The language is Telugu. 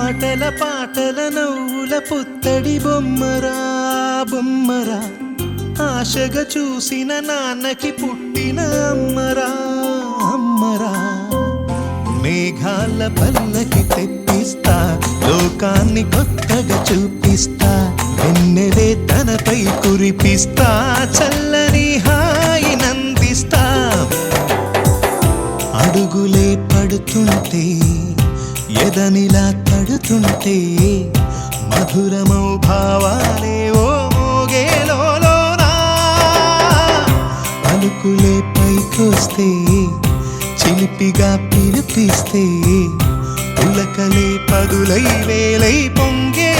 ఆటల పాటల నవ్వుల పుత్తడి బొమ్మరా బొమ్మరా, ఆశగా చూసిన నాన్నకి పుట్టిన అమ్మరా అమ్మరా. మేఘాల పల్లకి తెప్పిస్తా, లోకాన్ని కొత్తగా చూపిస్తా, వెన్నెలే తనపై కురిపిస్తా, చల్లని హాయి నందిస్తా. అడుగులే పడుతుంటే ఎదనిలా తడుతుంటే, మధురమౌ భావాలే ఓ మోగేలోనా. పలుకులే పైకొస్తే చిలిపిగా పిలిపిస్తే, పులకలే పదులై వేలై పొంగే